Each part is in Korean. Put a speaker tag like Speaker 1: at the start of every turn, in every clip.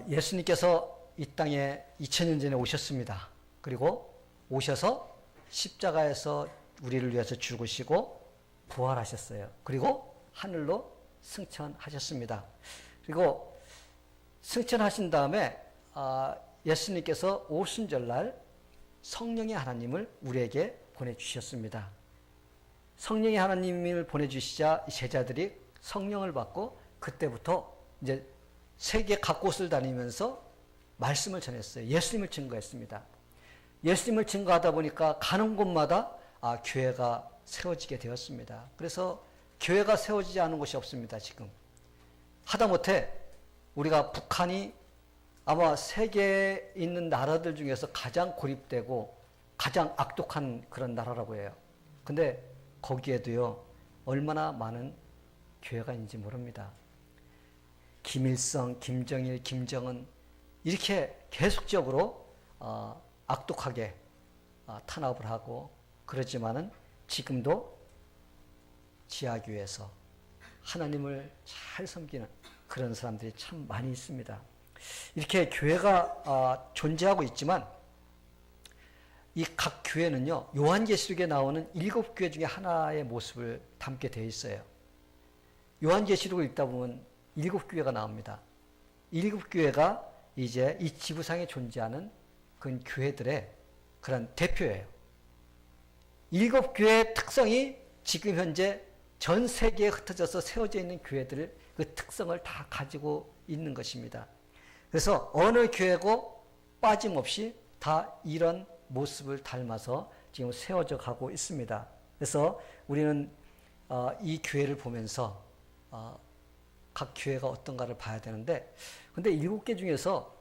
Speaker 1: 예수님께서 이 땅에 2000년 전에 오셨습니다. 그리고 오셔서 십자가에서 우리를 위해서 죽으시고 부활하셨어요. 그리고 하늘로 승천하셨습니다. 그리고 승천하신 다음에 예수님께서 오순절날 성령의 하나님을 우리에게 보내주셨습니다. 성령의 하나님을 보내주시자 제자들이 성령을 받고 그때부터 이제 세계 각곳을 다니면서 말씀을 전했어요. 예수님을 증거했습니다. 예수님을 증거하다 보니까 가는 곳마다 교회가 세워지게 되었습니다. 그래서 교회가 세워지지 않은 곳이 없습니다. 지금 하다못해 우리가 북한이 아마 세계에 있는 나라들 중에서 가장 고립되고 가장 악독한 그런 나라라고 해요. 근데 거기에도요 얼마나 많은 교회가 있는지 모릅니다. 김일성, 김정일, 김정은 이렇게 계속적으로 악독하게 탄압을 하고 그러지만은 지금도 지하교회에서 하나님을 잘 섬기는 그런 사람들이 참 많이 있습니다. 이렇게 교회가 존재하고 있지만 이 각 교회는요 요한계시록에 나오는 7교회 중에 하나의 모습을 담게 되어 있어요. 요한계시록을 읽다 보면 7교회가 나옵니다. 7교회가 이제 이 지구상에 존재하는 그 교회들의 그런 대표예요. 7교회의 특성이 지금 현재 전 세계에 흩어져서 세워져 있는 교회들 그 특성을 다 가지고 있는 것입니다. 그래서 어느 교회고 빠짐없이 다 이런 모습을 닮아서 지금 세워져 가고 있습니다. 그래서 우리는 이 교회를 보면서 각 교회가 어떤가를 봐야 되는데, 근데 7개 중에서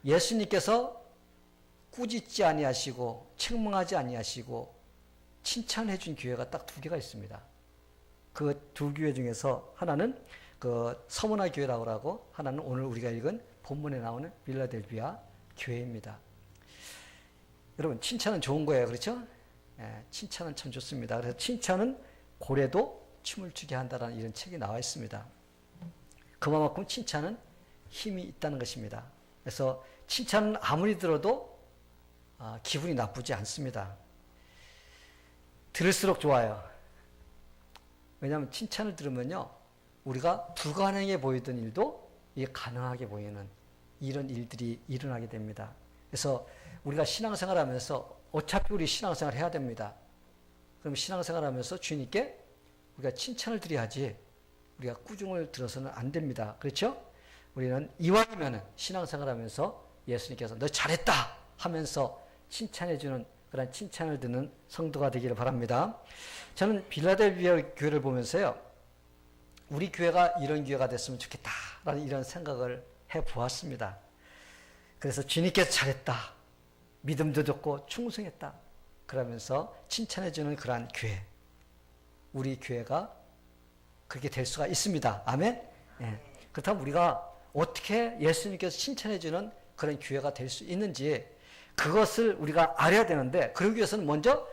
Speaker 1: 예수님께서 꾸짖지 아니하시고 책망하지 아니하시고 칭찬해 준 교회가 딱 2개가 있습니다. 그 2교회 중에서 하나는 그 서문화 교회라고 하고 하나는 오늘 우리가 읽은 본문에 나오는 빌라델비아 교회입니다. 여러분 칭찬은 좋은 거예요. 그렇죠? 예, 칭찬은 참 좋습니다. 그래서 칭찬은 고래도 춤을 추게 한다라는 이런 책이 나와 있습니다. 그만큼 칭찬은 힘이 있다는 것입니다. 그래서 칭찬은 아무리 들어도 기분이 나쁘지 않습니다. 들을수록 좋아요. 왜냐하면 칭찬을 들으면요 우리가 불가능해 보이던 일도 이게 가능하게 보이는 이런 일들이 일어나게 됩니다. 그래서 우리가 신앙생활 하면서 어차피 우리 신앙생활 해야 됩니다. 그럼 신앙생활 하면서 주님께 우리가 칭찬을 드려야지 우리가 꾸중을 들어서는 안 됩니다. 그렇죠? 우리는 이왕이면은 신앙생활 하면서 예수님께서 너 잘했다 하면서 칭찬해주는 그런 칭찬을 듣는 성도가 되기를 바랍니다. 저는 빌라델비아 교회를 보면서요 우리 교회가 이런 교회가 됐으면 좋겠다라는 이런 생각을 해보았습니다. 그래서 주님께서 잘했다, 믿음도 좋고 충성했다 그러면서 칭찬해주는 그러한 교회, 우리 교회가 그렇게 될 수가 있습니다. 아멘? 예. 그렇다면 우리가 어떻게 예수님께서 칭찬해주는 그런 교회가 될 수 있는지 그것을 우리가 알아야 되는데, 그러기 위해서는 먼저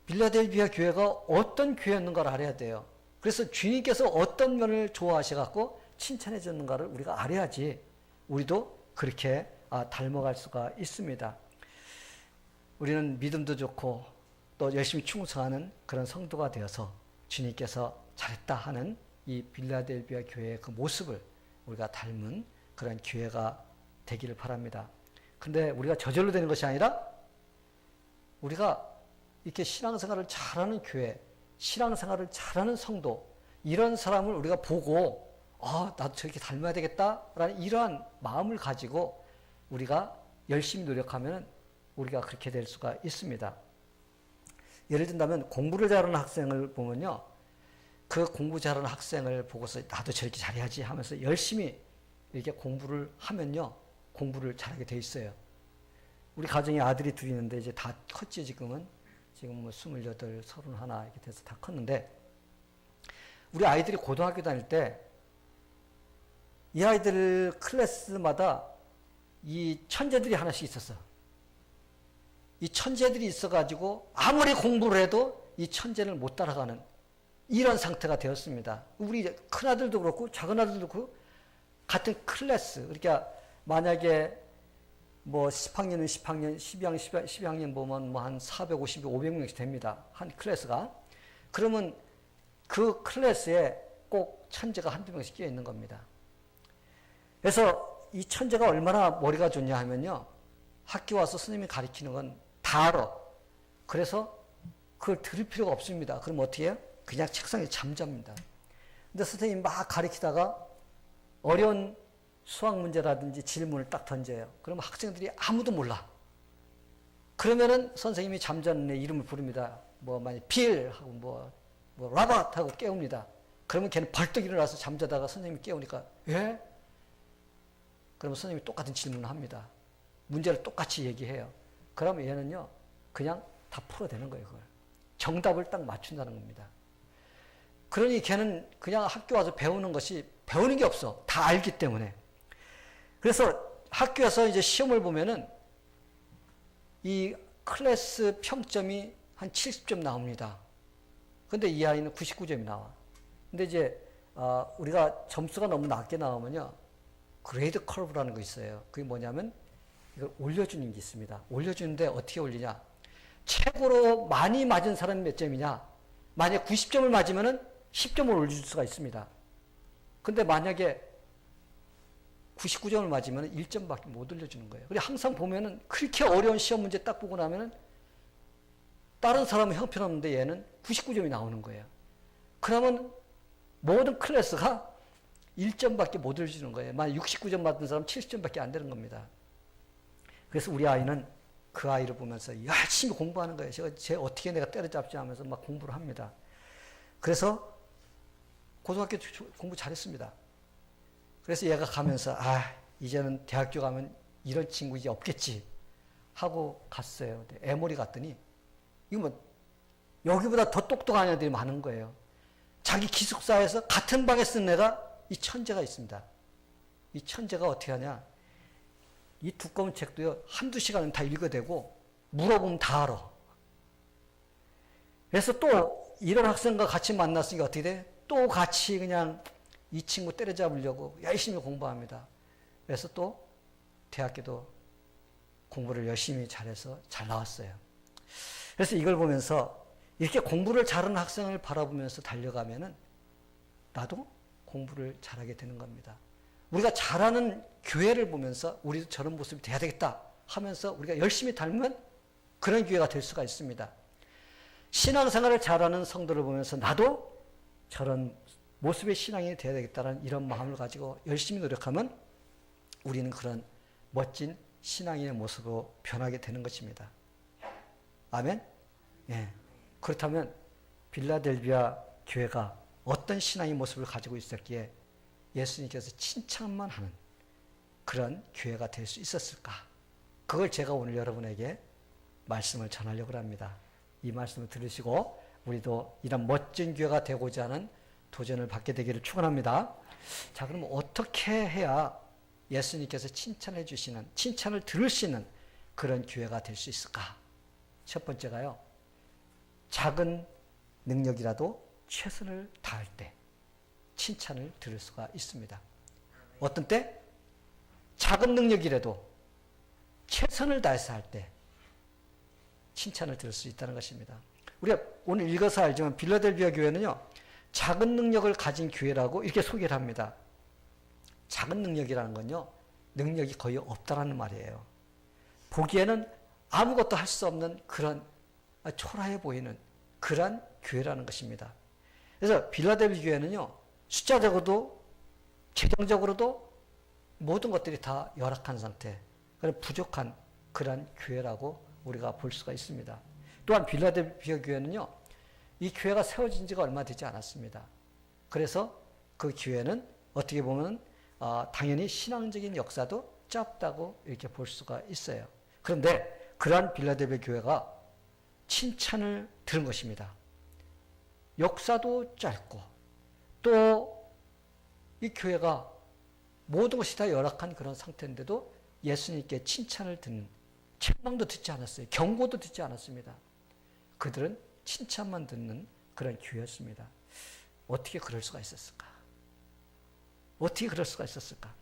Speaker 1: 빌라델비아 교회가 어떤 교회였는가를 알아야 돼요. 그래서 주님께서 어떤 면을 좋아하셔갖고 칭찬해 줬는가를 우리가 알아야지 우리도 그렇게 닮아갈 수가 있습니다. 우리는 믿음도 좋고 또 열심히 충성하는 그런 성도가 되어서 주님께서 잘했다 하는 이 빌라델비아 교회의 그 모습을 우리가 닮은 그런 교회가 되기를 바랍니다. 근데 우리가 저절로 되는 것이 아니라 우리가 이렇게 신앙생활을 잘하는 교회, 신앙생활을 잘하는 성도, 이런 사람을 우리가 보고 나도 저렇게 닮아야 되겠다라는 이러한 마음을 가지고 우리가 열심히 노력하면 우리가 그렇게 될 수가 있습니다. 예를 든다면 공부를 잘하는 학생을 보면요, 그 공부 잘하는 학생을 보고서 나도 저렇게 잘해야지 하면서 열심히 이렇게 공부를 하면요 공부를 잘하게 돼 있어요. 우리 가정에 아들이 2 있는데 이제 다 컸지. 지금 뭐 28, 31 이렇게 돼서 다 컸는데, 우리 아이들이 고등학교 다닐 때 이 아이들 클래스마다 이 천재들이 하나씩 있었어. 이 천재들이 있어가지고 아무리 공부를 해도 이 천재를 못 따라가는 이런 상태가 되었습니다. 우리 큰아들도 그렇고 작은아들도 그렇고 같은 클래스, 그러니까 만약에 뭐 10학년은 10학년, 12학년 보면 뭐 한 450, 500명씩 됩니다. 한 클래스가. 그러면 그 클래스에 꼭 천재가 한두 명씩 끼어 있는 겁니다. 그래서 이 천재가 얼마나 머리가 좋냐 하면요. 학교 와서 선생님이 가르치는 건 다 알아. 그래서 그걸 들을 필요가 없습니다. 그럼 어떻게 해요? 그냥 책상에 잠잡니다. 근데 선생님이 막 가르치다가 어려운 수학 문제라든지 질문을 딱 던져요. 그러면 학생들이 아무도 몰라. 그러면은 선생님이 잠자는 애 이름을 부릅니다. 뭐 만약 빌 하고 뭐 라바트 하고 깨웁니다. 그러면 걔는 벌떡 일어나서 잠자다가 선생님이 깨우니까 예? 그러면 선생님이 똑같은 질문을 합니다. 문제를 똑같이 얘기해요. 그러면 얘는요 그냥 다 풀어내는 거예요. 그걸. 정답을 딱 맞춘다는 겁니다. 그러니 걔는 그냥 학교 와서 배우는 것이 배우는 게 없어. 다 알기 때문에. 그래서 학교에서 이제 시험을 보면은 이 클래스 평점이 한 70점 나옵니다. 근데 이 아이는 99점이 나와. 근데 이제 우리가 점수가 너무 낮게 나오면요. 그레이드 커브라는 거 있어요. 그게 뭐냐면 이걸 올려주는 게 있습니다. 올려주는데 어떻게 올리냐. 최고로 많이 맞은 사람이 몇 점이냐. 만약 90점을 맞으면은 10점을 올려줄 수가 있습니다. 근데 만약에 99점을 맞으면 1점밖에 못 올려주는 거예요. 그리고 항상 보면은 그렇게 어려운 시험 문제 딱 보고 나면은 다른 사람은 형편없는데 얘는 99점이 나오는 거예요. 그러면 모든 클래스가 1점밖에 못 올려주는 거예요. 만약 69점 맞은 사람 70점밖에 안 되는 겁니다. 그래서 우리 아이는 그 아이를 보면서 열심히 공부하는 거예요. 쟤 어떻게 내가 때려잡지 하면서 막 공부를 합니다. 그래서 고등학교 공부 잘했습니다. 그래서 얘가 가면서 이제는 대학교 가면 이런 친구 이제 없겠지 하고 갔어요. 애몰이 갔더니 이거 뭐 여기보다 더 똑똑한 애들이 많은 거예요. 자기 기숙사에서 같은 방에 쓴 애가 이 천재가 있습니다. 이 천재가 어떻게 하냐. 이 두꺼운 책도요 한두 시간은 다 읽어대고 물어보면 다 알아. 그래서 또 이런 학생과 같이 만났으니까 어떻게 돼? 또 같이 그냥 이 친구 때려잡으려고 열심히 공부합니다. 그래서 또 대학교도 공부를 열심히 잘해서 잘 나왔어요. 그래서 이걸 보면서 이렇게 공부를 잘하는 학생을 바라보면서 달려가면은 나도 공부를 잘하게 되는 겁니다. 우리가 잘하는 교회를 보면서 우리도 저런 모습이 돼야 되겠다 하면서 우리가 열심히 닮으면 그런 교회가 될 수가 있습니다. 신앙생활을 잘하는 성도를 보면서 나도 저런 모습의 신앙이 돼야 되겠다는 이런 마음을 가지고 열심히 노력하면 우리는 그런 멋진 신앙인의 모습으로 변하게 되는 것입니다. 아멘? 예. 그렇다면 빌라델비아 교회가 어떤 신앙의 모습을 가지고 있었기에 예수님께서 칭찬만 하는 그런 교회가 될 수 있었을까? 그걸 제가 오늘 여러분에게 말씀을 전하려고 합니다. 이 말씀을 들으시고 우리도 이런 멋진 교회가 되고자 하는 도전을 받게 되기를 축원합니다. 자, 그럼 어떻게 해야 예수님께서 칭찬해 주시는, 칭찬을 들을 수 있는 그런 교회가 될 수 있을까? 첫 번째가요. 작은 능력이라도 최선을 다할 때 칭찬을 들을 수가 있습니다. 어떤 때? 작은 능력이라도 최선을 다해서 할 때 칭찬을 들을 수 있다는 것입니다. 우리가 오늘 읽어서 알지만 빌라델비아 교회는요. 작은 능력을 가진 교회라고 이렇게 소개를 합니다. 작은 능력이라는 건요. 능력이 거의 없다라는 말이에요. 보기에는 아무것도 할 수 없는 그런 초라해 보이는 그런 교회라는 것입니다. 그래서 빌라델비아 교회는요. 숫자적으로도 재정적으로도 모든 것들이 다 열악한 상태, 부족한 그런 교회라고 우리가 볼 수가 있습니다. 또한 빌라델비아 교회는요. 이 교회가 세워진 지가 얼마 되지 않았습니다. 그래서 그 교회는 어떻게 보면 당연히 신앙적인 역사도 짧다고 이렇게 볼 수가 있어요. 그런데 그러한 빌라델비아 교회가 칭찬을 들은 것입니다. 역사도 짧고 또 이 교회가 모든 것이 다 열악한 그런 상태인데도 예수님께 칭찬을 듣는, 책망도 듣지 않았어요. 경고도 듣지 않았습니다. 그들은 칭찬만 듣는 그런 교회였습니다. 어떻게 그럴 수가 있었을까? 어떻게 그럴 수가 있었을까?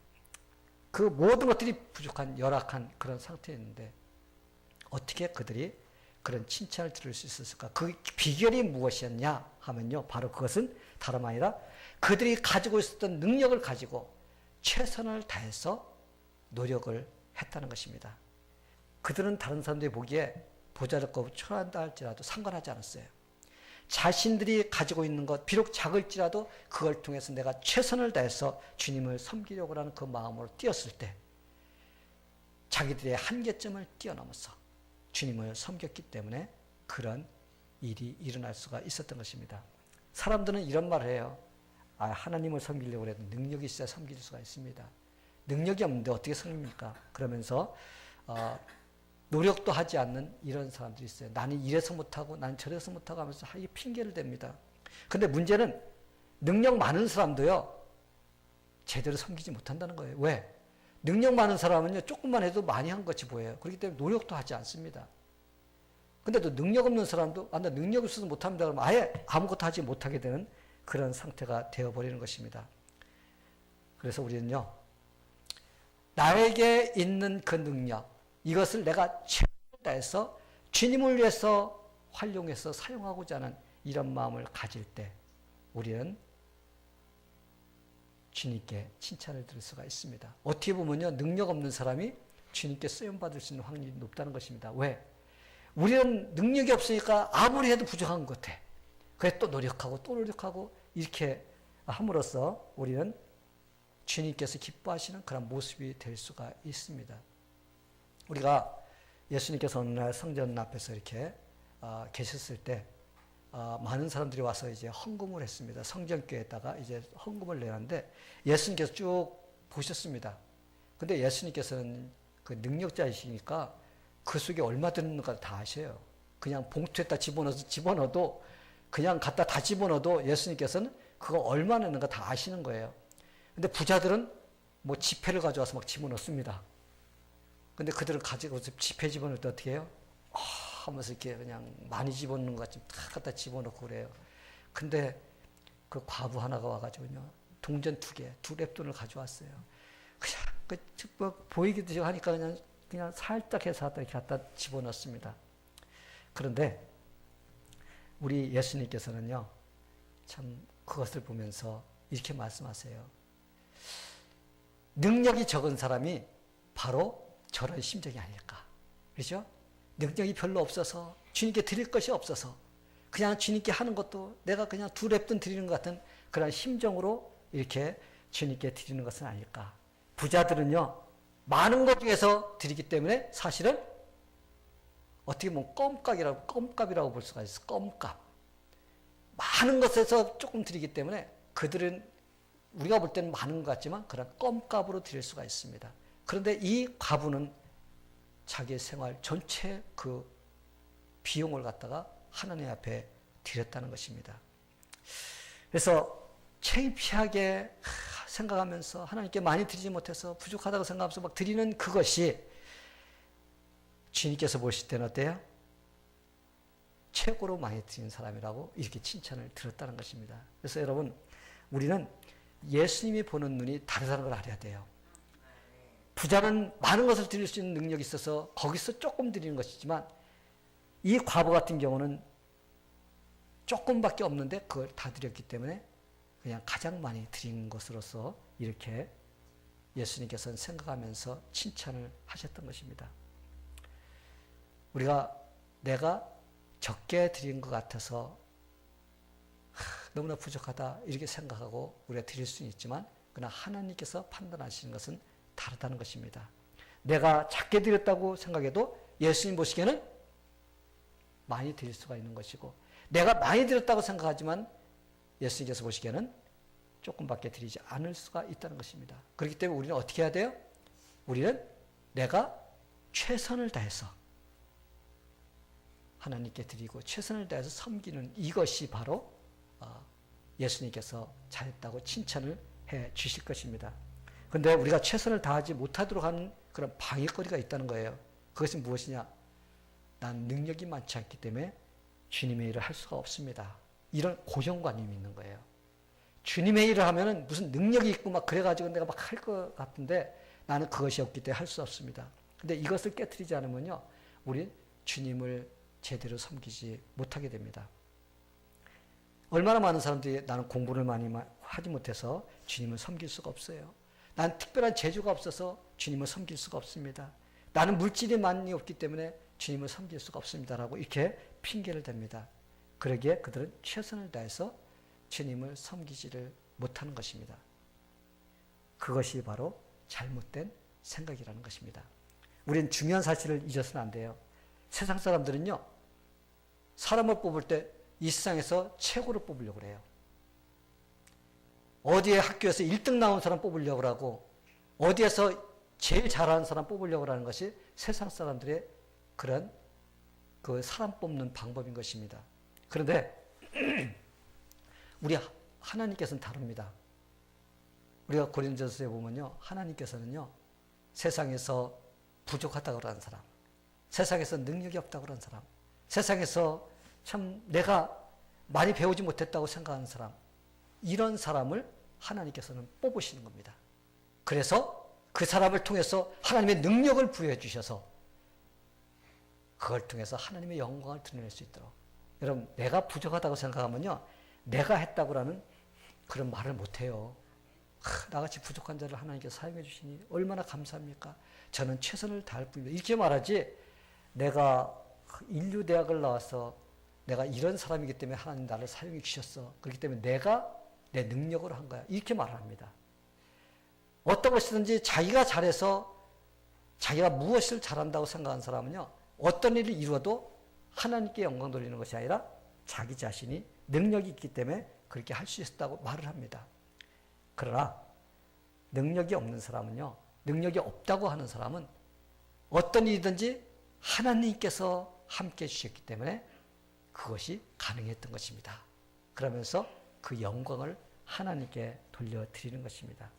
Speaker 1: 그 모든 것들이 부족한 열악한 그런 상태였는데 어떻게 그들이 그런 칭찬을 들을 수 있었을까? 그 비결이 무엇이었냐 하면요. 바로 그것은 다름 아니라 그들이 가지고 있었던 능력을 가지고 최선을 다해서 노력을 했다는 것입니다. 그들은 다른 사람들이 보기에 보잘것없고 초라하다 할지라도 상관하지 않았어요. 자신들이 가지고 있는 것 비록 작을지라도 그걸 통해서 내가 최선을 다해서 주님을 섬기려고 하는 그 마음으로 뛰었을 때 자기들의 한계점을 뛰어넘어서 주님을 섬겼기 때문에 그런 일이 일어날 수가 있었던 것입니다. 사람들은 이런 말을 해요. 하나님을 섬기려고 해도 능력이 있어야 섬길 수가 있습니다. 능력이 없는데 어떻게 섬깁니까? 그러면서 노력도 하지 않는 이런 사람들이 있어요. 나는 이래서 못하고 나는 저래서 못하고 하면서 이게 핑계를 댑니다. 근데 문제는 능력 많은 사람도요. 제대로 섬기지 못한다는 거예요. 왜? 능력 많은 사람은요. 조금만 해도 많이 한 것이 보여요. 그렇기 때문에 노력도 하지 않습니다. 근데 또 능력 없는 사람도 나 능력이 없어서 못합니다. 그러면 아예 아무것도 하지 못하게 되는 그런 상태가 되어버리는 것입니다. 그래서 우리는요. 나에게 있는 그 능력 이것을 내가 최선을 다해서 주님을 위해서 활용해서 사용하고자 하는 이런 마음을 가질 때 우리는 주님께 칭찬을 들을 수가 있습니다. 어떻게 보면요. 능력 없는 사람이 주님께 쓰임받을 수 있는 확률이 높다는 것입니다. 왜? 우리는 능력이 없으니까 아무리 해도 부족한 것 같아. 그래서 또 노력하고 이렇게 함으로써 우리는 주님께서 기뻐하시는 그런 모습이 될 수가 있습니다. 우리가 예수님께서 어느 날 성전 앞에서 이렇게 계셨을 때 많은 사람들이 와서 이제 헌금을 했습니다. 성전교회에다가 이제 헌금을 내는데 예수님께서 쭉 보셨습니다. 근데 예수님께서는 그 능력자이시니까 그 속에 얼마 드는가 다 아셔요. 그냥 봉투에다 집어넣어도 그냥 갖다 다 집어넣어도 예수님께서는 그거 얼마 넣는가 다 아시는 거예요. 근데 부자들은 뭐 지폐를 가져와서 막 집어넣습니다. 근데 그들을 가지고 지폐 집어넣을 때 어떻게 해요? 하면서 이렇게 그냥 많이 집어넣는 것 같이 다 갖다 집어넣고 그래요. 근데 그 과부 하나가 와가지고요. 동전 2개, 2랩돈을 가져왔어요. 그냥 보이기도 하니까 그냥 살짝 해서 이렇게 갖다 집어넣습니다. 그런데 우리 예수님께서는요. 참 그것을 보면서 이렇게 말씀하세요. 능력이 적은 사람이 바로 저런 심정이 아닐까. 그렇죠? 능력이 별로 없어서 주님께 드릴 것이 없어서 그냥 주님께 하는 것도 내가 그냥 2랩돈 드리는 것 같은 그런 심정으로 이렇게 주님께 드리는 것은 아닐까. 부자들은요. 많은 것 중에서 드리기 때문에 사실은 어떻게 보면 껌값이라고 볼 수가 있어. 껌값. 많은 것에서 조금 드리기 때문에 그들은 우리가 볼 때는 많은 것 같지만 그런 껌값으로 드릴 수가 있습니다. 그런데 이 과부는 자기의 생활 전체 그 비용을 갖다가 하나님 앞에 드렸다는 것입니다. 그래서 창피하게 생각하면서 하나님께 많이 드리지 못해서 부족하다고 생각하면서 막 드리는 그것이 주님께서 보실 때는 어때요? 최고로 많이 드린 사람이라고 이렇게 칭찬을 들었다는 것입니다. 그래서 여러분 우리는 예수님이 보는 눈이 다르다는 걸 알아야 돼요. 부자는 많은 것을 드릴 수 있는 능력이 있어서 거기서 조금 드리는 것이지만 이 과부 같은 경우는 조금밖에 없는데 그걸 다 드렸기 때문에 그냥 가장 많이 드린 것으로서 이렇게 예수님께서는 생각하면서 칭찬을 하셨던 것입니다. 우리가 내가 적게 드린 것 같아서 너무나 부족하다 이렇게 생각하고 우리가 드릴 수는 있지만 그러나 하나님께서 판단하시는 것은 다르다는 것입니다. 내가 작게 드렸다고 생각해도 예수님 보시기에는 많이 드릴 수가 있는 것이고 내가 많이 드렸다고 생각하지만 예수님께서 보시기에는 조금밖에 드리지 않을 수가 있다는 것입니다. 그렇기 때문에 우리는 어떻게 해야 돼요? 우리는 내가 최선을 다해서 하나님께 드리고 최선을 다해서 섬기는 이것이 바로 예수님께서 잘했다고 칭찬을 해 주실 것입니다. 그런데 우리가 최선을 다하지 못하도록 하는 그런 방해거리가 있다는 거예요. 그것이 무엇이냐? 난 능력이 많지 않기 때문에 주님의 일을 할 수가 없습니다. 이런 고정관념이 있는 거예요. 주님의 일을 하면은 무슨 능력이 있고 막 그래가지고 내가 막 할 것 같은데 나는 그것이 없기 때문에 할 수 없습니다. 근데 이것을 깨트리지 않으면요, 우린 주님을 제대로 섬기지 못하게 됩니다. 얼마나 많은 사람들이 나는 공부를 많이 하지 못해서 주님을 섬길 수가 없어요. 난 특별한 재주가 없어서 주님을 섬길 수가 없습니다. 나는 물질이 많이 없기 때문에 주님을 섬길 수가 없습니다라고 이렇게 핑계를 댑니다. 그러기에 그들은 최선을 다해서 주님을 섬기지를 못하는 것입니다. 그것이 바로 잘못된 생각이라는 것입니다. 우리는 중요한 사실을 잊어서는 안 돼요. 세상 사람들은요, 사람을 뽑을 때 이 세상에서 최고로 뽑으려고 해요. 어디에 학교에서 1등 나온 사람 뽑으려고 하고 어디에서 제일 잘하는 사람 뽑으려고 하는 것이 세상 사람들의 그런 그 사람 뽑는 방법인 것입니다. 그런데 우리 하나님께서는 다릅니다. 우리가 고린도서에 보면요, 하나님께서는요, 세상에서 부족하다고 하는 사람, 세상에서 능력이 없다고 하는 사람, 세상에서 참 내가 많이 배우지 못했다고 생각하는 사람, 이런 사람을 하나님께서는 뽑으시는 겁니다. 그래서 그 사람을 통해서 하나님의 능력을 부여해 주셔서 그걸 통해서 하나님의 영광을 드러낼 수 있도록. 여러분, 내가 부족하다고 생각하면요, 내가 했다고 하는 그런 말을 못해요. 나같이 부족한 자를 하나님께서 사용해 주시니 얼마나 감사합니까? 저는 최선을 다할 뿐입니다. 이렇게 말하지, 내가 인류대학을 나와서 내가 이런 사람이기 때문에 하나님 나를 사용해 주셨어. 그렇기 때문에 내가 내 능력으로 한 거야. 이렇게 말을 합니다. 어떤 것이든지 자기가 잘해서 자기가 무엇을 잘한다고 생각하는 사람은요, 어떤 일을 이루어도 하나님께 영광 돌리는 것이 아니라 자기 자신이 능력이 있기 때문에 그렇게 할 수 있었다고 말을 합니다. 그러나 능력이 없는 사람은요, 능력이 없다고 하는 사람은 어떤 일이든지 하나님께서 함께 해주셨기 때문에 그것이 가능했던 것입니다. 그러면서 그 영광을 하나님께 돌려드리는 것입니다.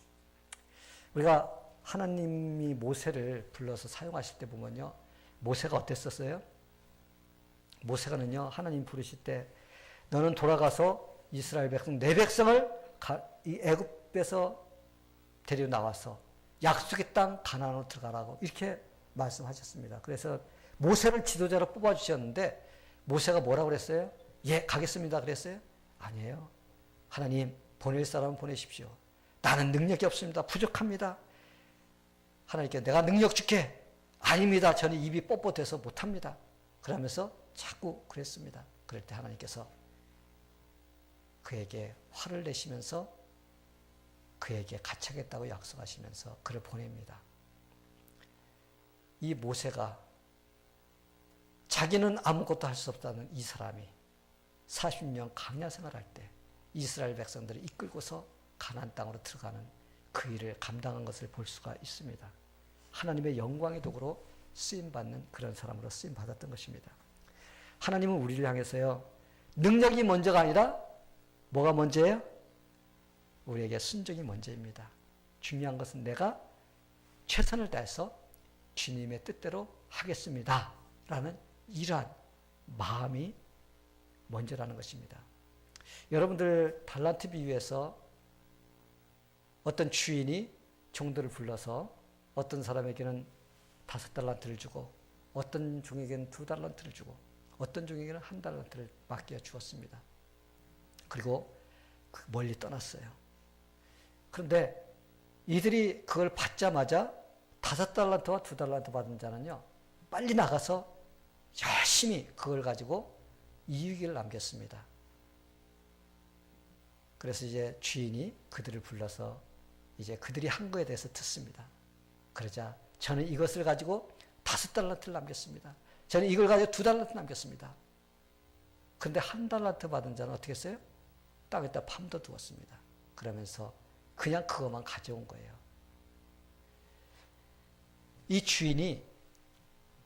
Speaker 1: 우리가 하나님이 모세를 불러서 사용하실 때 보면요, 모세가 어땠었어요? 모세가는요, 하나님 부르실 때 너는 돌아가서 이스라엘 백성, 내 백성을 이 애굽에서 데리고 나와서 약속의 땅 가나안으로 들어가라고 이렇게 말씀하셨습니다. 그래서 모세를 지도자로 뽑아주셨는데 모세가 뭐라고 그랬어요? 예, 가겠습니다 그랬어요? 아니에요. 하나님, 보낼 사람은 보내십시오. 나는 능력이 없습니다. 부족합니다. 하나님께 내가 능력 줄게. 아닙니다. 저는 입이 뻣뻣해서 못합니다. 그러면서 자꾸 그랬습니다. 그럴 때 하나님께서 그에게 화를 내시면서 그에게 같이 하겠다고 약속하시면서 그를 보냅니다. 이 모세가 자기는 아무것도 할 수 없다는 이 사람이 40년 광야 생활할 때 이스라엘 백성들을 이끌고서 가나안 땅으로 들어가는 그 일을 감당한 것을 볼 수가 있습니다. 하나님의 영광의 도구로 쓰임받는 그런 사람으로 쓰임받았던 것입니다. 하나님은 우리를 향해서요, 능력이 먼저가 아니라 뭐가 먼저예요? 우리에게 순종이 먼저입니다. 중요한 것은 내가 최선을 다해서 주님의 뜻대로 하겠습니다 라는 이러한 마음이 먼저라는 것입니다. 여러분들 달란트 비유에서 어떤 주인이 종들을 불러서 어떤 사람에게는 5달란트를 주고 어떤 종에게는 2달란트를 주고 어떤 종에게는 1달란트를 맡겨 주었습니다. 그리고 멀리 떠났어요. 그런데 이들이 그걸 받자마자 5달란트와 2달란트 받은 자는요, 빨리 나가서 열심히 그걸 가지고 이익을 남겼습니다. 그래서 이제 주인이 그들을 불러서 이제 그들이 한 거에 대해서 듣습니다. 그러자 저는 이것을 가지고 5달란트를 남겼습니다. 저는 이걸 가지고 2달란트 남겼습니다. 그런데 1달란트 받은 자는 어떻게 했어요? 땅에다 파묻어 두었습니다. 그러면서 그냥 그것만 가져온 거예요. 이 주인이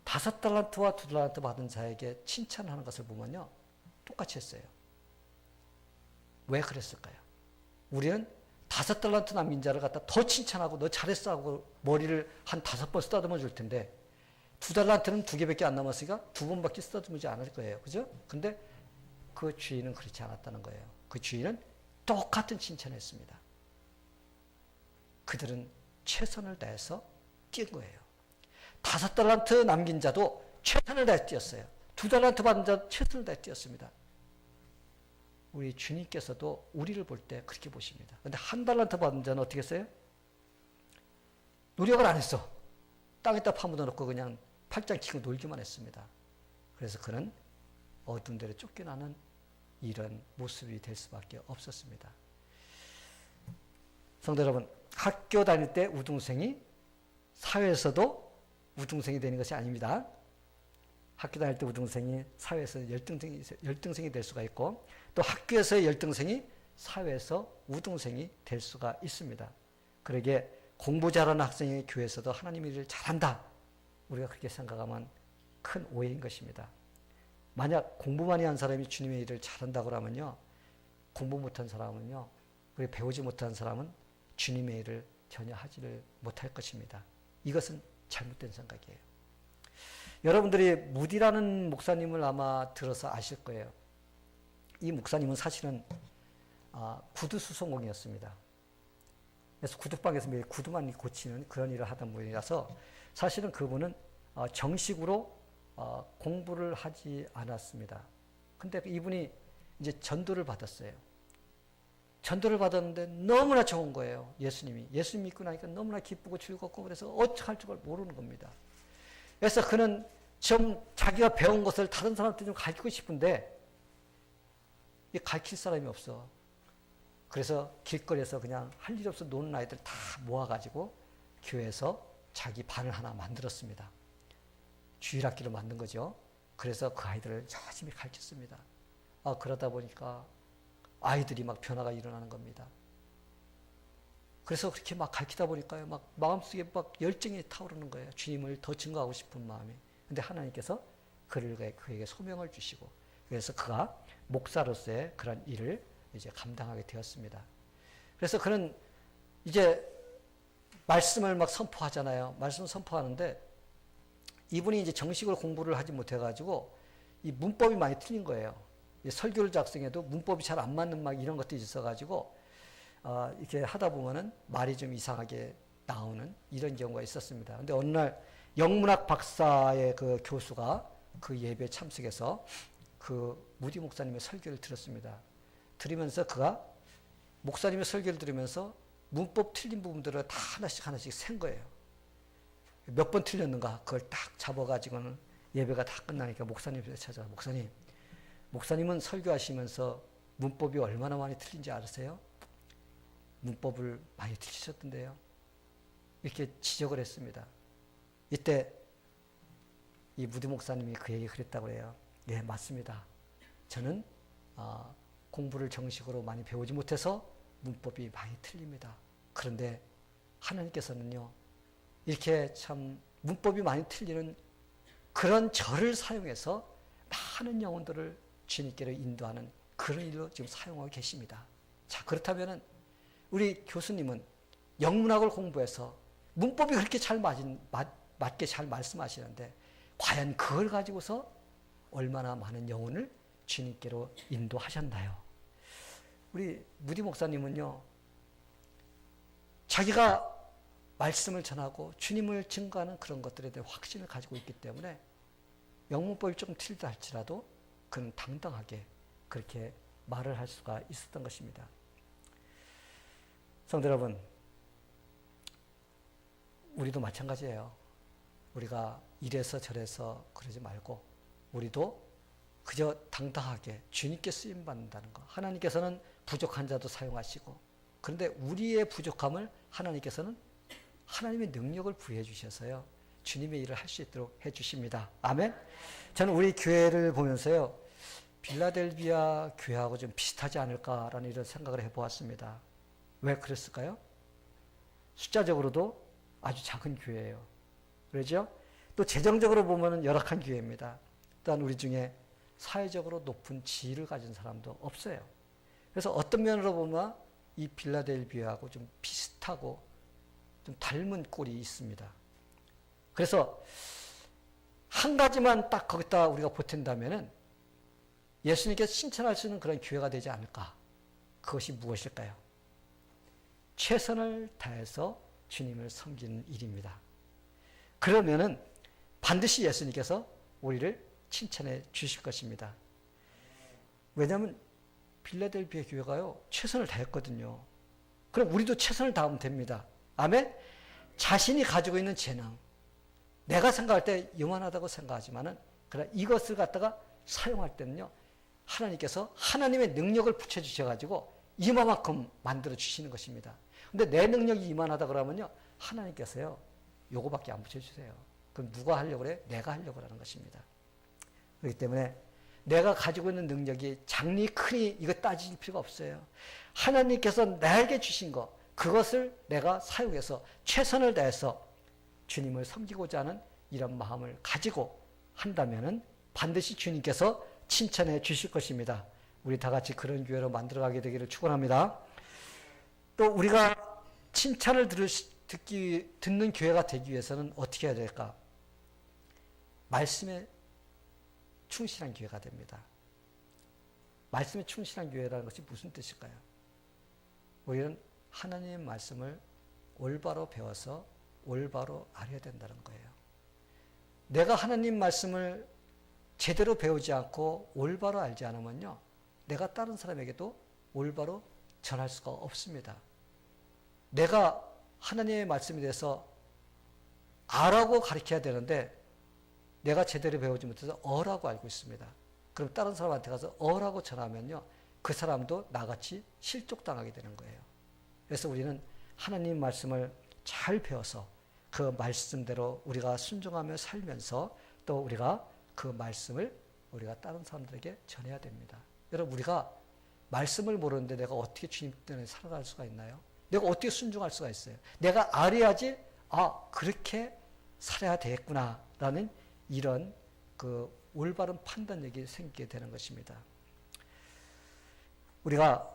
Speaker 1: 5달란트와 2달란트 받은 자에게 칭찬하는 것을 보면요, 똑같이 했어요. 왜 그랬을까요? 우리는 5달란트 남긴 자를 갖다 더 칭찬하고 너 잘했어 하고 머리를 한 5번 쓰다듬어 줄 텐데 2달란트는 2개밖에 안 남았으니까 2번밖에 쓰다듬지 않을 거예요. 그죠? 근데 그 주인은 그렇지 않았다는 거예요. 그 주인은 똑같은 칭찬을 했습니다. 그들은 최선을 다해서 뛴 거예요. 5달란트 남긴 자도 최선을 다해 뛰었어요. 2달란트 받은 자도 최선을 다해 뛰었습니다. 우리 주님께서도 우리를 볼 때 그렇게 보십니다. 그런데 1달란트 받은 자는 어떻게 했어요? 노력을 안 했어. 땅에다 파묻어 놓고 그냥 팔짱 끼고 놀기만 했습니다. 그래서 그는 어두운 데로 쫓겨나는 이런 모습이 될 수밖에 없었습니다. 성도 여러분, 학교 다닐 때 우등생이 사회에서도 우등생이 되는 것이 아닙니다. 학교 다닐 때 우등생이 사회에서 열등생이 될 수가 있고, 또 학교에서의 열등생이 사회에서 우등생이 될 수가 있습니다. 그러기에 공부 잘하는 학생이 교회에서도 하나님 일을 잘한다, 우리가 그렇게 생각하면 큰 오해인 것입니다. 만약 공부 많이 한 사람이 주님의 일을 잘한다고 하면요, 공부 못한 사람은요, 그리고 배우지 못한 사람은 주님의 일을 전혀 하지를 못할 것입니다. 이것은 잘못된 생각이에요. 여러분들이 무디라는 목사님을 아마 들어서 아실 거예요. 이 목사님은 사실은 구두 수송공이었습니다. 그래서 구두방에서 매일 구두만 고치는 그런 일을 하던 분이라서 사실은 그분은 정식으로 공부를 하지 않았습니다. 근데 이분이 이제 전도를 받았어요. 전도를 받았는데 너무나 좋은 거예요. 예수님 믿고 나니까 너무나 기쁘고 즐겁고, 그래서 어떻게 할 줄 모르는 겁니다. 그래서 그는 좀 자기가 배운 것을 다른 사람한테 좀 가르치고 싶은데 가르칠 사람이 없어. 그래서 길거리에서 그냥 할 일 없어 노는 아이들 다 모아가지고 교회에서 자기 반을 하나 만들었습니다. 주일학기로 만든 거죠. 그래서 그 아이들을 열심히 가르쳤습니다. 그러다 보니까 아이들이 막 변화가 일어나는 겁니다. 그래서 그렇게 막 가르치다 보니까요, 막 마음속에 막 열정이 타오르는 거예요. 주님을 더 증거하고 싶은 마음이. 근데 하나님께서 그에게 소명을 주시고, 그래서 그가 목사로서의 그런 일을 이제 감당하게 되었습니다. 그래서 그는 이제 말씀을 막 선포하잖아요. 말씀을 선포하는데 이분이 이제 정식으로 공부를 하지 못해가지고 이 문법이 많이 틀린 거예요. 설교를 작성해도 문법이 잘 안 맞는 막 이런 것들이 있어가지고 이렇게 하다 보면은 말이 좀 이상하게 나오는 이런 경우가 있었습니다. 근데 어느 날 영문학 박사의 그 교수가 그 예배에 참석해서 그 무디 목사님의 설교를 들었습니다. 들으면서 그가 목사님의 설교를 들으면서 문법 틀린 부분들을 다 하나씩 센 거예요. 몇 번 틀렸는가 그걸 딱 잡아가지고는 예배가 다 끝나니까 목사님을 찾아가. 목사님은 설교하시면서 문법이 얼마나 많이 틀린지 아세요? 문법을 많이 틀리셨던데요. 이렇게 지적을 했습니다. 이때 이 무디 목사님이 그에게 그랬다고 해요. 네, 맞습니다. 저는 공부를 정식으로 많이 배우지 못해서 문법이 많이 틀립니다. 그런데 하나님께서는요, 이렇게 참 문법이 많이 틀리는 그런 저를 사용해서 많은 영혼들을 주님께로 인도하는 그런 일로 지금 사용하고 계십니다. 자, 그렇다면은 우리 교수님은 영문학을 공부해서 문법이 그렇게 맞게 잘 말씀하시는데 과연 그걸 가지고서 얼마나 많은 영혼을 주님께로 인도하셨나요? 우리 무디 목사님은요, 자기가 말씀을 전하고 주님을 증거하는 그런 것들에 대한 확신을 가지고 있기 때문에 영문법이 좀 틀리다 할지라도 그는 당당하게 그렇게 말을 할 수가 있었던 것입니다. 성도 여러분, 우리도 마찬가지예요. 우리가 이래서 저래서 그러지 말고 우리도 그저 당당하게 주님께 쓰임받는다는 것. 하나님께서는 부족한 자도 사용하시고, 그런데 우리의 부족함을 하나님께서는 하나님의 능력을 부여해 주셔서요, 주님의 일을 할 수 있도록 해 주십니다. 아멘. 저는 우리 교회를 보면서요, 빌라델비아 교회하고 좀 비슷하지 않을까라는 이런 생각을 해보았습니다. 왜 그랬을까요? 숫자적으로도 아주 작은 교회예요. 그렇죠? 또 재정적으로 보면 열악한 교회입니다. 또한 우리 중에 사회적으로 높은 지위를 가진 사람도 없어요. 그래서 어떤 면으로 보면 이 빌라델비아하고 좀 비슷하고 좀 닮은 꼴이 있습니다. 그래서 한 가지만 딱 거기다 우리가 보탠다면은 예수님께서 칭찬할 수 있는 그런 교회가 되지 않을까. 그것이 무엇일까요? 최선을 다해서 주님을 섬기는 일입니다. 그러면은 반드시 예수님께서 우리를 칭찬해 주실 것입니다. 왜냐하면 빌라델피아 교회가요, 최선을 다했거든요. 그럼 우리도 최선을 다하면 됩니다. 아멘? 자신이 가지고 있는 재능, 내가 생각할 때 요만하다고 생각하지만은, 그러나 이것을 갖다가 사용할 때는요, 하나님께서 하나님의 능력을 붙여주셔가지고 이만큼 만들어 주시는 것입니다. 근데 내 능력이 이만하다 그러면요, 하나님께서요, 요거밖에 안 붙여주세요. 그럼 누가 하려고 그래? 내가 하려고 하는 것입니다. 그렇기 때문에 내가 가지고 있는 능력이 작니 크니 이거 따질 필요가 없어요. 하나님께서 나에게 주신 것, 그것을 내가 사용해서 최선을 다해서 주님을 섬기고자 하는 이런 마음을 가지고 한다면은 반드시 주님께서 칭찬해 주실 것입니다. 우리 다 같이 그런 교회로 만들어가게 되기를 축원합니다. 또 우리가 칭찬을 듣는 교회가 되기 위해서는 어떻게 해야 될까? 말씀에 충실한 교회가 됩니다. 말씀에 충실한 교회라는 것이 무슨 뜻일까요? 우리는 하나님의 말씀을 올바로 배워서 올바로 알아야 된다는 거예요. 내가 하나님 말씀을 제대로 배우지 않고 올바로 알지 않으면요, 내가 다른 사람에게도 올바로 전할 수가 없습니다. 내가 하나님의 말씀에 대해서 아라고 가르쳐야 되는데 내가 제대로 배우지 못해서 어라고 알고 있습니다. 그럼 다른 사람한테 가서 어라고 전하면요, 그 사람도 나같이 실족당하게 되는 거예요. 그래서 우리는 하나님 말씀을 잘 배워서 그 말씀대로 우리가 순종하며 살면서 또 우리가 그 말씀을 우리가 다른 사람들에게 전해야 됩니다. 여러분, 우리가 말씀을 모르는데 내가 어떻게 주님 때문에 살아갈 수가 있나요? 내가 어떻게 순종할 수가 있어요? 내가 알아야지, 그렇게 살아야 되겠구나 라는 이런 그 올바른 판단력이 생기게 되는 것입니다. 우리가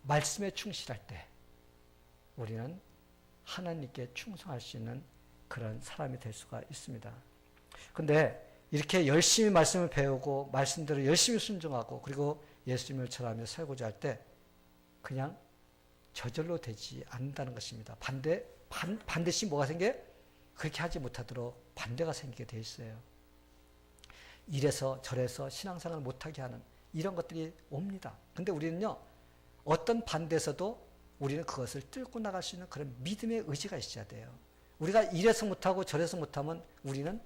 Speaker 1: 말씀에 충실할 때 우리는 하나님께 충성할 수 있는 그런 사람이 될 수가 있습니다. 근데 이렇게 열심히 말씀을 배우고 말씀대로 열심히 순종하고 그리고 예수님을 전하며 살고자 할 때 그냥 저절로 되지 않는다는 것입니다. 반드시 뭐가 생겨요? 그렇게 하지 못하도록 반대가 생기게 돼 있어요. 이래서 저래서 신앙생활을 못하게 하는 이런 것들이 옵니다. 근데 우리는요, 어떤 반대에서도 우리는 그것을 뚫고 나갈 수 있는 그런 믿음의 의지가 있어야 돼요. 우리가 이래서 못하고 저래서 못하면 우리는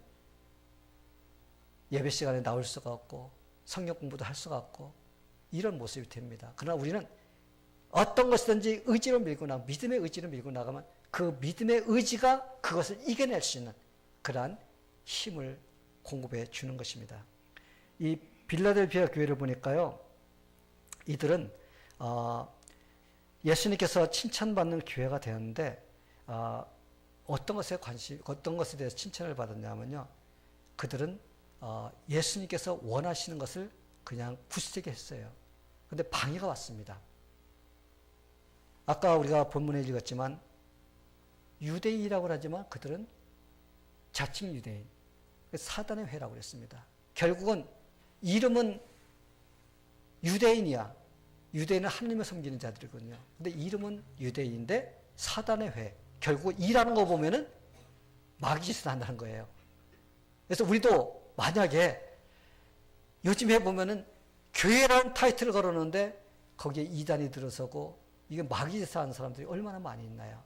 Speaker 1: 예배 시간에 나올 수가 없고 성경 공부도 할 수가 없고 이런 모습이 됩니다. 그러나 우리는 어떤 것이든지 의지로 밀고 나가면, 믿음의 의지로 밀고 나가면 그 믿음의 의지가 그것을 이겨낼 수 있는 그러한 힘을 공급해 주는 것입니다. 이 빌라델피아 교회를 보니까요, 이들은 예수님께서 칭찬받는 교회가 되었는데 어떤 것에 대해서 칭찬을 받았냐면요, 그들은 예수님께서 원하시는 것을 그냥 굳세게 했어요. 근데 방해가 왔습니다. 아까 우리가 본문에 읽었지만 유대인이라고 하지만 그들은 자칭 유대인, 사단의 회라고 그랬습니다. 결국은 이름은 유대인이야. 유대인은 하나님을 섬기는 자들이거든요. 근데 이름은 유대인인데 사단의 회. 결국 일하는 거 보면은 마귀짓을 한다는 거예요. 그래서 우리도 만약에 요즘에 보면은 교회라는 타이틀을 걸어놓는데 거기에 이단이 들어서고 이게 마귀짓을 하는 사람들이 얼마나 많이 있나요?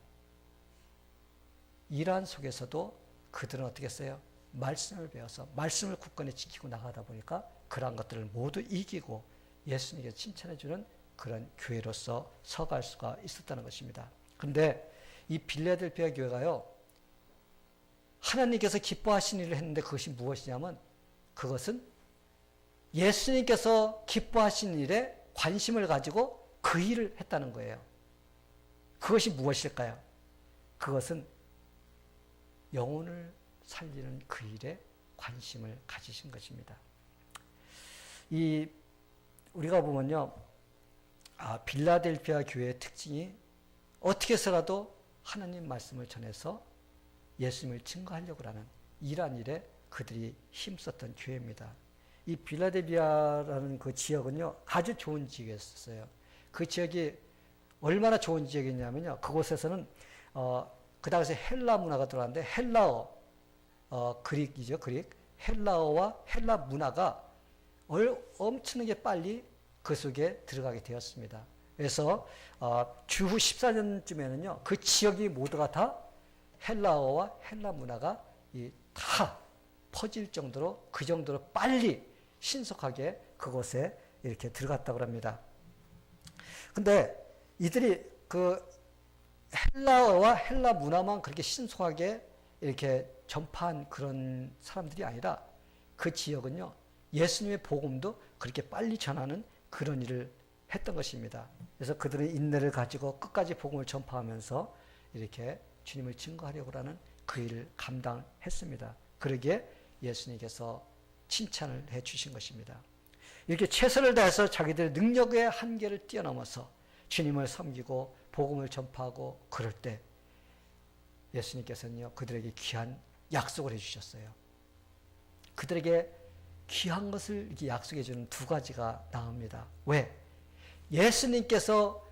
Speaker 1: 이러한 속에서도 그들은 어떻게 했어요? 말씀을 배워서 말씀을 굳건히 지키고 나가다 보니까 그러한 것들을 모두 이기고 예수님께 칭찬해주는 그런 교회로서 서갈 수가 있었다는 것입니다. 그런데 이 빌라델피아 교회가요, 하나님께서 기뻐하신 일을 했는데 그것이 무엇이냐면 그것은 예수님께서 기뻐하신 일에 관심을 가지고 그 일을 했다는 거예요. 그것이 무엇일까요? 그것은 영혼을 살리는 그 일에 관심을 가지신 것입니다. 우리가 보면요, 빌라델피아 교회의 특징이 어떻게 해서라도 하나님 말씀을 전해서 예수님을 증거하려고 하는 이러한 일에 그들이 힘썼던 교회입니다. 이 빌라델피아라는 그 지역은요, 아주 좋은 지역이었어요. 그 지역이 얼마나 좋은 지역이냐면요, 그곳에서는 그 당시에 헬라 문화가 들어왔는데 헬라어, 그릭이죠, 그릭. 헬라어와 헬라 문화가 엄청나게 빨리 그 속에 들어가게 되었습니다. 그래서 주후 14년쯤에는요, 그 지역이 모두가 다 헬라어와 헬라 문화가 다 퍼질 정도로, 그 정도로 빨리 신속하게 그곳에 이렇게 들어갔다고 합니다. 근데 이들이 그 헬라어와 헬라 문화만 그렇게 신속하게 이렇게 전파한 그런 사람들이 아니라 그 지역은요, 예수님의 복음도 그렇게 빨리 전하는 그런 일을 했던 것입니다. 그래서 그들은 인내를 가지고 끝까지 복음을 전파하면서 이렇게 주님을 증거하려고 하는 그 일을 감당했습니다. 그러기에 예수님께서 칭찬을 해 주신 것입니다. 이렇게 최선을 다해서 자기들의 능력의 한계를 뛰어넘어서 주님을 섬기고 복음을 전파하고 그럴 때 예수님께서는요, 그들에게 귀한 약속을 해주셨어요. 그들에게 귀한 것을 이렇게 약속해 주는 두 가지가 나옵니다. 왜? 예수님께서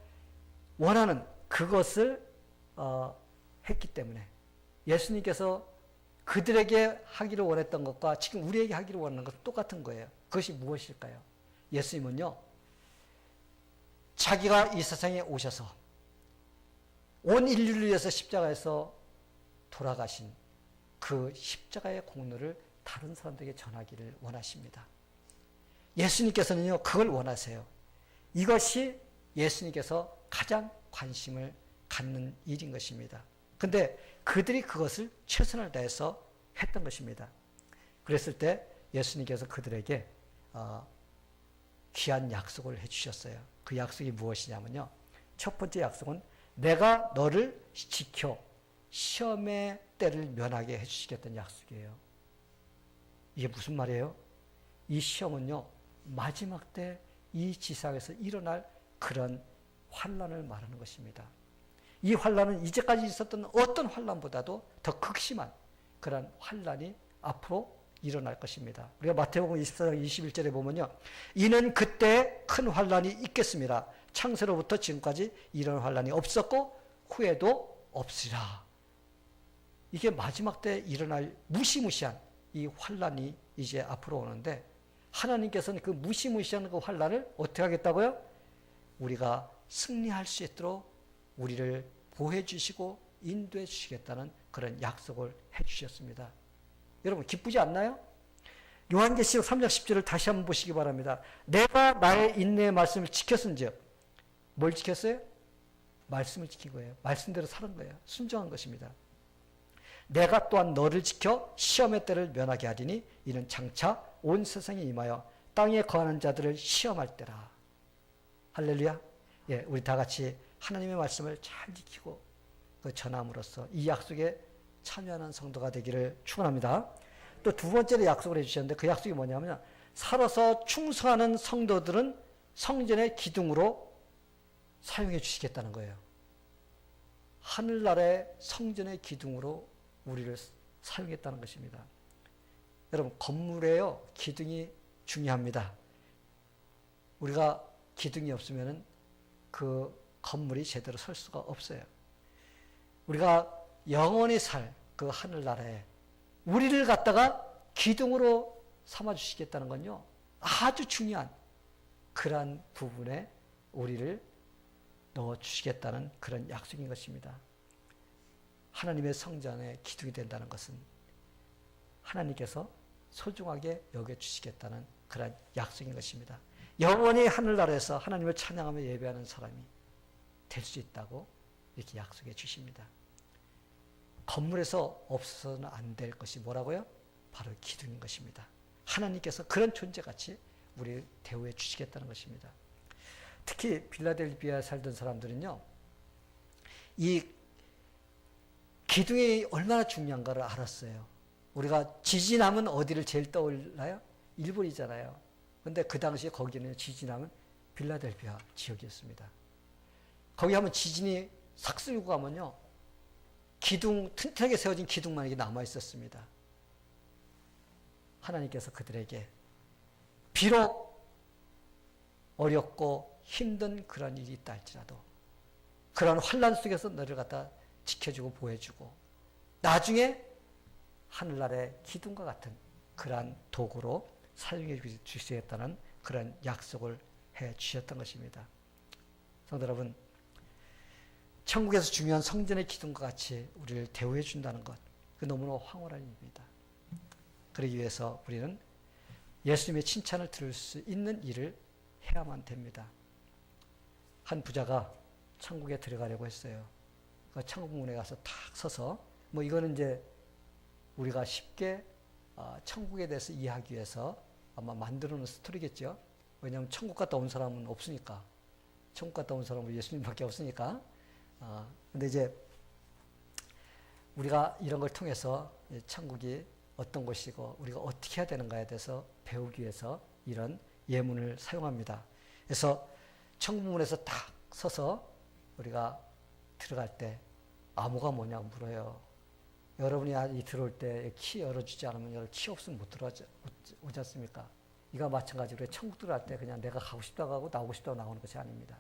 Speaker 1: 원하는 그것을 했기 때문에, 예수님께서 그들에게 하기를 원했던 것과 지금 우리에게 하기를 원하는 것은 똑같은 거예요. 그것이 무엇일까요? 예수님은요, 자기가 이 세상에 오셔서 온 인류를 위해서 십자가에서 돌아가신 그 십자가의 공로를 다른 사람들에게 전하기를 원하십니다. 예수님께서는요, 그걸 원하세요. 이것이 예수님께서 가장 관심을 갖는 일인 것입니다. 근데 그들이 그것을 최선을 다해서 했던 것입니다. 그랬을 때 예수님께서 그들에게 귀한 약속을 해주셨어요. 그 약속이 무엇이냐면요, 첫 번째 약속은 내가 너를 지켜 시험의 때를 면하게 해주시겠다는 약속이에요. 이게 무슨 말이에요? 이 시험은요, 마지막 때 이 지상에서 일어날 그런 환난을 말하는 것입니다. 이 환난은 이제까지 있었던 어떤 환난보다도 더 극심한 그런 환난이 앞으로 일어날 것입니다. 우리가 마태복음 24장 21절에 보면요, 이는 그때 큰 환난이 있겠습니다. 창세로부터 지금까지 이런 환난이 없었고 후에도 없으리라. 이게 마지막 때 일어날 무시무시한 이 환난이 이제 앞으로 오는데, 하나님께서는 그 무시무시한 그 환난을 어떻게 하겠다고요? 우리가 승리할 수 있도록 우리를 보호해 주시고 인도해 주시겠다는 그런 약속을 해 주셨습니다. 여러분 기쁘지 않나요? 요한계시록 3장 10절을 다시 한번 보시기 바랍니다. 내가 나의 인내의 말씀을 지켰은즉, 뭘 지켰어요? 말씀을 지킨 거예요. 말씀대로 사는 거예요. 순종한 것입니다. 내가 또한 너를 지켜 시험의 때를 면하게 하리니 이는 장차 온 세상에 임하여 땅에 거하는 자들을 시험할 때라. 할렐루야. 예, 우리 다 같이 하나님의 말씀을 잘 지키고 그 전함으로써 이 약속에 참여하는 성도가 되기를 축원합니다. 또 두 번째로 약속을 해주셨는데, 그 약속이 뭐냐면, 살아서 충성하는 성도들은 성전의 기둥으로 사용해 주시겠다는 거예요. 하늘나라의 성전의 기둥으로 우리를 사용했다는 것입니다. 여러분, 건물에요, 기둥이 중요합니다. 우리가 기둥이 없으면 그 건물이 제대로 설 수가 없어요. 우리가 영원히 살 그 하늘나라에 우리를 갖다가 기둥으로 삼아주시겠다는 건요, 아주 중요한 그러한 부분에 우리를 넣어주시겠다는 그런 약속인 것입니다. 하나님의 성전에 기둥이 된다는 것은 하나님께서 소중하게 여겨주시겠다는 그런 약속인 것입니다. 영원히 하늘나라에서 하나님을 찬양하며 예배하는 사람이 될 수 있다고 이렇게 약속해 주십니다. 건물에서 없어서는 안 될 것이 뭐라고요? 바로 기둥인 것입니다. 하나님께서 그런 존재같이 우리를 대우해 주시겠다는 것입니다. 특히 빌라델비아에 살던 사람들은요, 이 기둥이 얼마나 중요한가를 알았어요. 우리가 지진하면 어디를 제일 떠올라요? 일본이잖아요. 근데 그 당시에 거기는 지진하면 빌라델비아 지역이었습니다. 거기 하면 지진이 싹 쓸고 가면요, 기둥, 튼튼하게 세워진 기둥만 이게 남아 있었습니다. 하나님께서 그들에게 비록 어렵고 힘든 그런 일이 있다 할지라도 그런 환난 속에서 너를 갖다 지켜주고 보호해주고 나중에 하늘나라의 기둥과 같은 그러한 도구로 사용해 주시겠다는 그런 약속을 해 주셨던 것입니다. 성도 여러분, 천국에서 중요한 성전의 기둥과 같이 우리를 대우해 준다는 것, 그 너무나 황홀한 일입니다. 그러기 위해서 우리는 예수님의 칭찬을 들을 수 있는 일을 해야만 됩니다. 한 부자가 천국에 들어가려고 했어요. 그 천국문에 가서 탁 서서, 뭐 이거는 이제 우리가 쉽게 천국에 대해서 이해하기 위해서 아마 만들어 놓은 스토리겠죠. 왜냐하면 천국 갔다 온 사람은 없으니까. 천국 갔다 온 사람은 예수님밖에 없으니까. 근데 이제 우리가 이런 걸 통해서 천국이 어떤 곳이고 우리가 어떻게 해야 되는가에 대해서 배우기 위해서 이런 예문을 사용합니다. 그래서 천국문에서 딱 서서 우리가 들어갈 때 암호가 뭐냐고 물어요. 여러분이 들어올 때 키 열어주지 않으면 여러분 키 없으면 못 들어오지 않습니까? 이가 마찬가지로 천국 들어갈 때 그냥 내가 가고 싶다고 하고 나오고 싶다고 나오는 것이 아닙니다.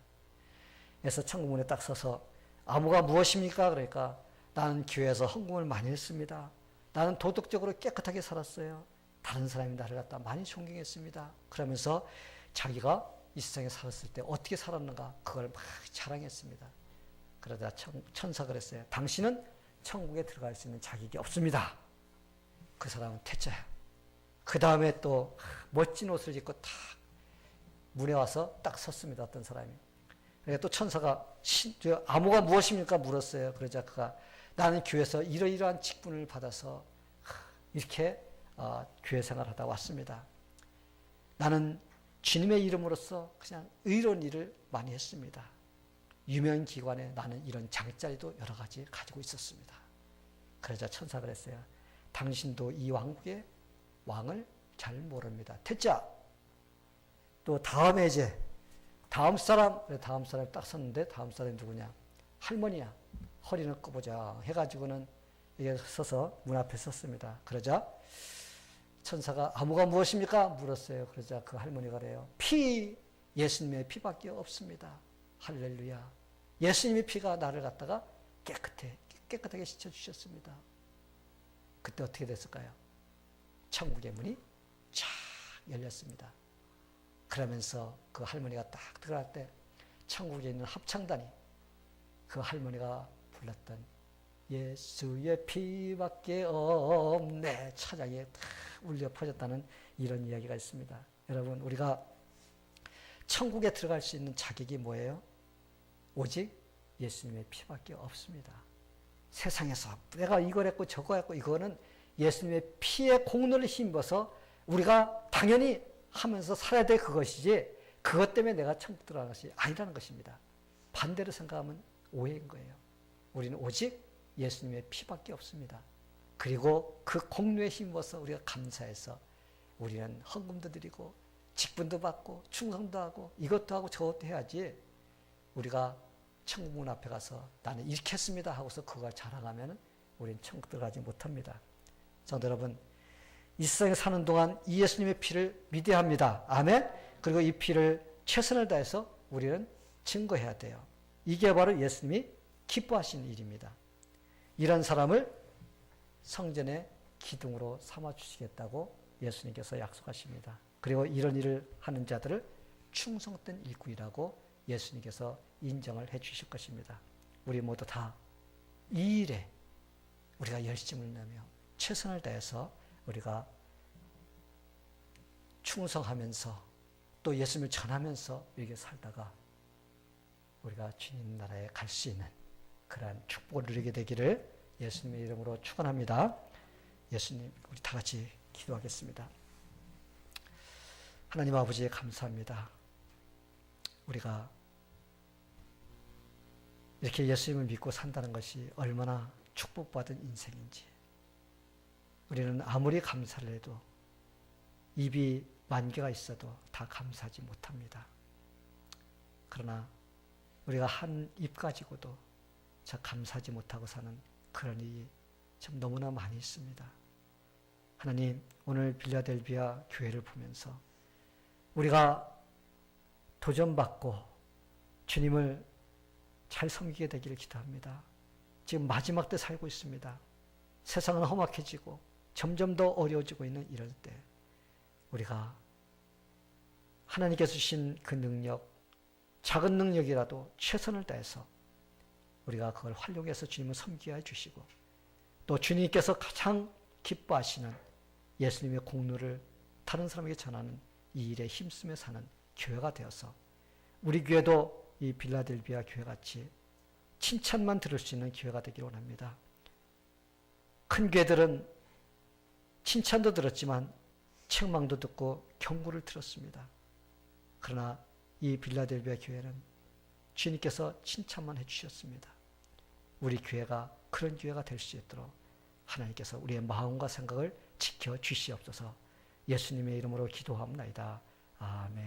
Speaker 1: 그래서 천국문에 딱 서서 암호가 무엇입니까? 그러니까 나는 교회에서 헌금을 많이 했습니다. 나는 도덕적으로 깨끗하게 살았어요. 다른 사람이 나를 갖다 많이 존경했습니다. 그러면서 자기가 이 세상에 살았을 때 어떻게 살았는가 그걸 막 자랑했습니다. 그러다 천사가 그랬어요. 당신은 천국에 들어갈 수 있는 자격이 없습니다. 그 사람은 퇴짜야. 그 다음에 또 멋진 옷을 입고 딱 문에 와서 딱 섰습니다. 어떤 사람이. 그러니까 또 천사가 암호가 무엇입니까? 물었어요. 그러자 그가 나는 교회에서 이러이러한 직분을 받아서 이렇게 교회 생활하다 왔습니다. 나는 주님의 이름으로써 그냥 의로운 일을 많이 했습니다. 유명 기관에 나는 이런 장자리도 여러 가지 가지고 있었습니다. 그러자 천사가 그랬어요. 당신도 이 왕국의 왕을 잘 모릅니다. 퇴짜. 또 다음에 이제 다음 사람이 딱 섰는데 다음 사람이 누구냐? 할머니야. 허리는 꺼보자 해가지고는 이게 서서 문 앞에 섰습니다. 그러자 천사가 암호가 무엇입니까? 물었어요. 그러자 그 할머니가 그래요. 예수님의 피밖에 없습니다. 할렐루야. 예수님의 피가 나를 갖다가 깨끗하게 씻어주셨습니다. 그때 어떻게 됐을까요? 천국의 문이 쫙 열렸습니다. 그러면서 그 할머니가 딱 들어갈 때 천국에 있는 합창단이 그 할머니가 불렀던 예수의 피밖에 없네 찬양이 딱 울려 퍼졌다는 이런 이야기가 있습니다. 여러분, 우리가 천국에 들어갈 수 있는 자격이 뭐예요? 오직 예수님의 피밖에 없습니다. 세상에서 내가 이걸 했고 저거 했고 이거는 예수님의 피의 공로를 힘입어서 우리가 당연히 하면서 살아야 될 그것이지 그것 때문에 내가 천국 들어가는 것이 아니라는 것입니다. 반대로 생각하면 오해인 거예요. 우리는 오직 예수님의 피밖에 없습니다. 그리고 그 공로에 힘입어서 우리가 감사해서 우리는 헌금도 드리고 직분도 받고 충성도 하고 이것도 하고 저것도 해야지 우리가 천국문 앞에 가서 나는 이렇게 했습니다 하고서 그걸 자랑하면 우리는 천국 들어가지 못합니다. 성도 여러분, 이 세상에 사는 동안 이 예수님의 피를 믿어야 합니다. 아멘. 그리고 이 피를 최선을 다해서 우리는 증거해야 돼요. 이게 바로 예수님이 기뻐하시는 일입니다. 이런 사람을 성전의 기둥으로 삼아주시겠다고 예수님께서 약속하십니다. 그리고 이런 일을 하는 자들을 충성된 일꾼이라고 예수님께서 인정을 해 주실 것입니다. 우리 모두 다 이 일에 우리가 열심을 내며 최선을 다해서 우리가 충성하면서 또 예수님을 전하면서 이렇게 살다가 우리가 주님 나라에 갈 수 있는 그러한 축복을 누리게 되기를 예수님의 이름으로 축원합니다. 예수님, 우리 다 같이 기도하겠습니다. 하나님 아버지 감사합니다. 우리가 이렇게 예수님을 믿고 산다는 것이 얼마나 축복받은 인생인지 우리는 아무리 감사를 해도 입이 만 개가 있어도 다 감사하지 못합니다. 그러나 우리가 한 입 가지고도 참 감사하지 못하고 사는 그런 일이 참 너무나 많이 있습니다. 하나님, 오늘 빌라델비아 교회를 보면서 우리가 도전받고 주님을 잘 섬기게 되기를 기도합니다. 지금 마지막 때 살고 있습니다. 세상은 험악해지고 점점 더 어려워지고 있는 이럴 때 우리가 하나님께서 주신 그 능력, 작은 능력이라도 최선을 다해서 우리가 그걸 활용해서 주님을 섬기게 해주시고 또 주님께서 가장 기뻐하시는 예수님의 공로를 다른 사람에게 전하는 이 일에 힘쓰며 사는 교회가 되어서 우리 교회도 이 빌라델비아 교회같이 칭찬만 들을 수 있는 교회가 되기를 원합니다. 큰 교회들은 칭찬도 들었지만 책망도 듣고 경고를 들었습니다. 그러나 이 빌라델비아 교회는 주님께서 칭찬만 해주셨습니다. 우리 교회가 그런 교회가 될 수 있도록 하나님께서 우리의 마음과 생각을 지켜주시옵소서. 예수님의 이름으로 기도합니다. 아멘.